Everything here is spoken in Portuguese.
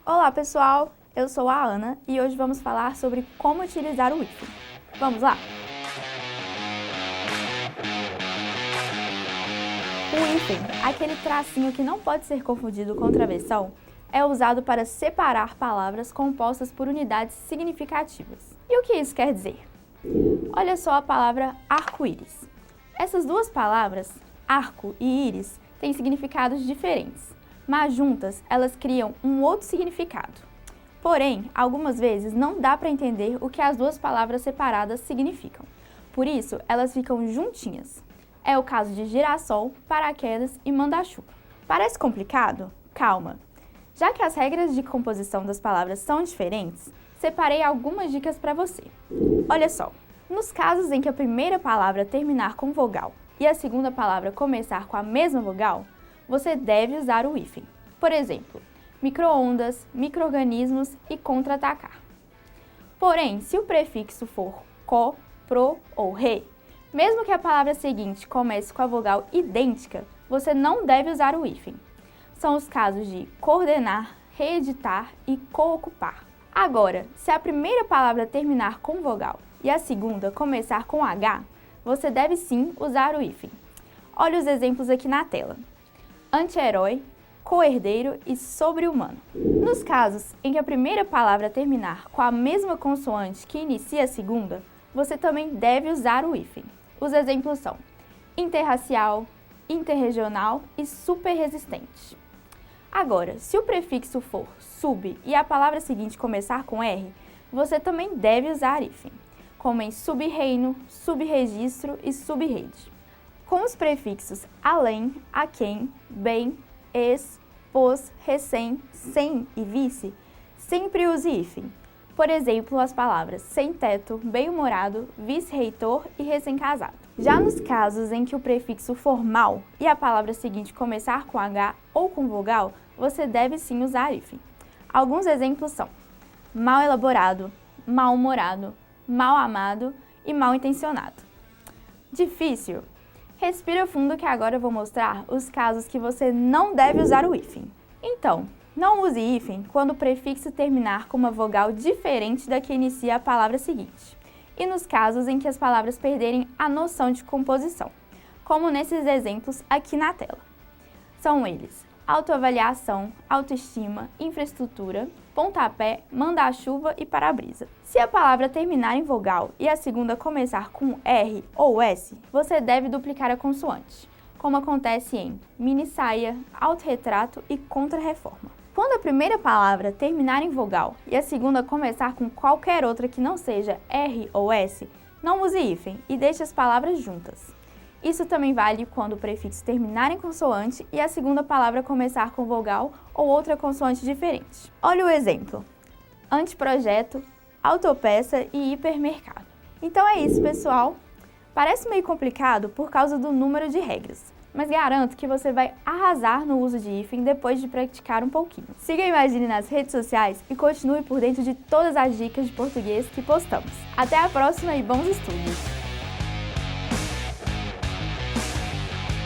Olá pessoal, eu sou a Ana e hoje vamos falar sobre como utilizar o hífen. Vamos lá? O hífen, aquele tracinho que não pode ser confundido com travessão, é usado para separar palavras compostas por unidades significativas. E o que isso quer dizer? Olha só a palavra arco-íris. Essas duas palavras, arco e íris, têm significados diferentes, mas juntas elas criam um outro significado. Porém, algumas vezes não dá para entender o que as duas palavras separadas significam. Por isso, elas ficam juntinhas. É o caso de girassol, paraquedas e manda-chuva. Parece complicado? Calma! Já que as regras de composição das palavras são diferentes, separei algumas dicas para você. Olha só, nos casos em que a primeira palavra terminar com vogal e a segunda palavra começar com a mesma vogal, você deve usar o hífen. Por exemplo, micro-ondas, micro-organismos e contra-atacar. Porém, se o prefixo for co, pro ou re, mesmo que a palavra seguinte comece com a vogal idêntica, você não deve usar o hífen. São os casos de coordenar, reeditar e coocupar. Agora, se a primeira palavra terminar com vogal e a segunda começar com H, você deve sim usar o hífen. Olha os exemplos aqui na tela. Anti-herói, co-herdeiro e sobre-humano. Nos casos em que a primeira palavra terminar com a mesma consoante que inicia a segunda, você também deve usar o hífen. Os exemplos são interracial, interregional e superresistente. Agora, se o prefixo for sub e a palavra seguinte começar com R, você também deve usar hífen, como em sub-reino, sub-registro e sub-rede. Com os prefixos além, aquém, bem, ex, pos, recém, sem e vice, sempre use hífen. Por exemplo, as palavras sem-teto, bem-humorado, vice-reitor e recém-casado. Já nos casos em que o prefixo for mal e a palavra seguinte começar com H ou com vogal, você deve sim usar hífen. Alguns exemplos são mal elaborado, mal-humorado, mal amado e mal intencionado. Difícil? Respira fundo que agora eu vou mostrar os casos que você não deve usar o hífen. Então, não use hífen quando o prefixo terminar com uma vogal diferente da que inicia a palavra seguinte, e nos casos em que as palavras perderem a noção de composição, como nesses exemplos aqui na tela. São eles: autoavaliação, autoestima, infraestrutura, pontapé, manda-chuva e para-brisa. Se a palavra terminar em vogal e a segunda começar com R ou S, você deve duplicar a consoante, como acontece em mini-saia, autorretrato e contra-reforma. Quando a primeira palavra terminar em vogal e a segunda começar com qualquer outra que não seja R ou S, não use hífen e deixe as palavras juntas. Isso também vale quando o prefixo terminar em consoante e a segunda palavra começar com vogal ou outra consoante diferente. Olha o exemplo: anteprojeto, autopeça e hipermercado. Então é isso, pessoal. Parece meio complicado por causa do número de regras, mas garanto que você vai arrasar no uso de hífen depois de praticar um pouquinho. Siga a Imagine nas redes sociais e continue por dentro de todas as dicas de português que postamos. Até a próxima e bons estudos!